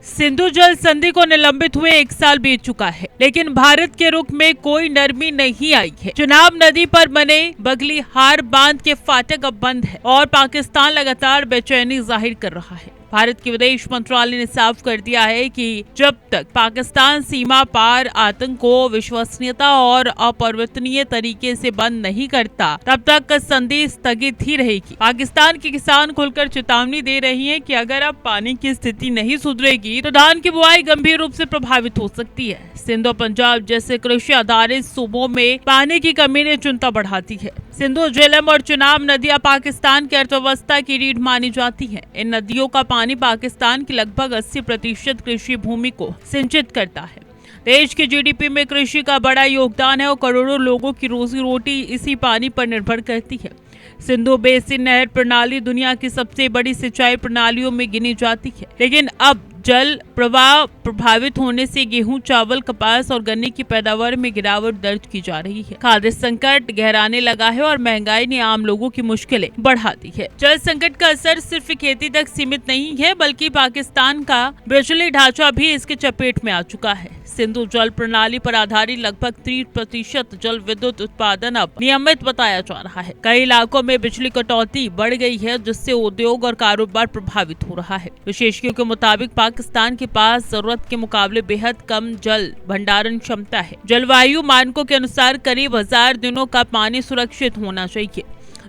सिंधु जल संधि को निलंबित हुए 1 साल बीत चुका है, लेकिन भारत के रुख में कोई नरमी नहीं आई है। चुनाव नदी पर बने बगलिहार बांध के फाटक अब बंद है और पाकिस्तान लगातार बेचैनी जाहिर कर रहा है। भारत के विदेश मंत्रालय ने साफ कर दिया है कि जब तक पाकिस्तान सीमा पार आतंक को विश्वसनीयता और अपरिवर्तनीय तरीके से बंद नहीं करता, तब तक संधि स्थगित ही रहेगी। पाकिस्तान के किसान खुलकर चेतावनी दे रही हैं कि अगर अब पानी की स्थिति नहीं सुधरेगी तो धान की बुआई गंभीर रूप से प्रभावित हो सकती है। सिंध और पंजाब जैसे कृषि आधारित सूबों में पानी की कमी ने चिंता बढ़ाती है। सिंधु, झेलम और चेनाब नदियां पाकिस्तान की अर्थव्यवस्था की रीढ़ मानी जाती हैं। इन नदियों का पानी पाकिस्तान की लगभग 80% कृषि भूमि को सिंचित करता है। देश के जीडीपी में कृषि का बड़ा योगदान है और करोड़ों लोगों की रोजी रोटी इसी पानी पर निर्भर करती है। सिंधु बेसिन नहर प्रणाली दुनिया की सबसे बड़ी सिंचाई प्रणालियों में गिनी जाती है, लेकिन अब जल प्रवाह प्रभावित होने से गेहूं, चावल, कपास और गन्ने की पैदावार में गिरावट दर्ज की जा रही है। खाद्य संकट गहराने लगा है और महंगाई ने आम लोगों की मुश्किलें बढ़ा दी है। जल संकट का असर सिर्फ खेती तक सीमित नहीं है, बल्कि पाकिस्तान का बिजली ढांचा भी इसके चपेट में आ चुका है। सिंधु जल प्रणाली पर आधारित लगभग 30% जल विद्युत उत्पादन अब नियमित बताया जा रहा है। कई इलाकों में बिजली कटौती बढ़ गई है, जिससे उद्योग और कारोबार प्रभावित हो रहा है। विशेषज्ञों के मुताबिक पाकिस्तान के पास जरूरत के मुकाबले बेहद कम जल भंडारण क्षमता है। जलवायु मानकों के अनुसार करीब 1000 दिनों का पानी सुरक्षित होना चाहिए।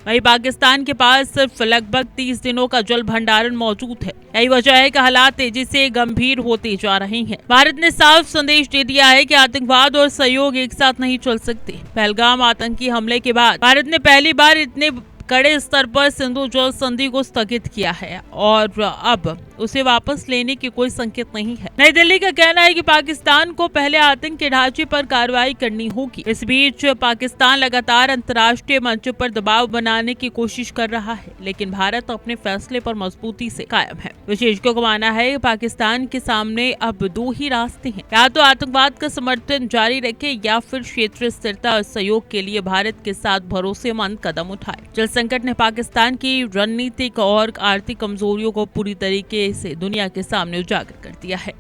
वहीं पाकिस्तान के पास सिर्फ लगभग 30 दिनों का जल भंडारण मौजूद है। यही वजह है कि हालात तेजी से गंभीर होते जा रहे हैं। भारत ने साफ संदेश दे दिया है कि आतंकवाद और सहयोग एक साथ नहीं चल सकते। पहलगाम आतंकी हमले के बाद भारत ने पहली बार इतने कड़े स्तर पर सिंधु जल संधि को स्थगित किया है और अब उसे वापस लेने की कोई संकेत नहीं है। नई दिल्ली का कहना है कि पाकिस्तान को पहले आतंक के ढांचे पर कार्रवाई करनी होगी। इस बीच पाकिस्तान लगातार अंतर्राष्ट्रीय मंच पर दबाव बनाने की कोशिश कर रहा है, लेकिन भारत अपने फैसले पर मजबूती से कायम है। विशेषज्ञों का मानना है कि पाकिस्तान के सामने अब 2 ही रास्ते हैं, या तो आतंकवाद का समर्थन जारी रखे या फिर क्षेत्रीय स्थिरता और सहयोग के लिए भारत के साथ भरोसेमंद कदम उठाए। जल संकट ने पाकिस्तान की रणनीतिक और आर्थिक कमजोरियों को पूरी तरीके से दुनिया के सामने उजागर कर दिया है।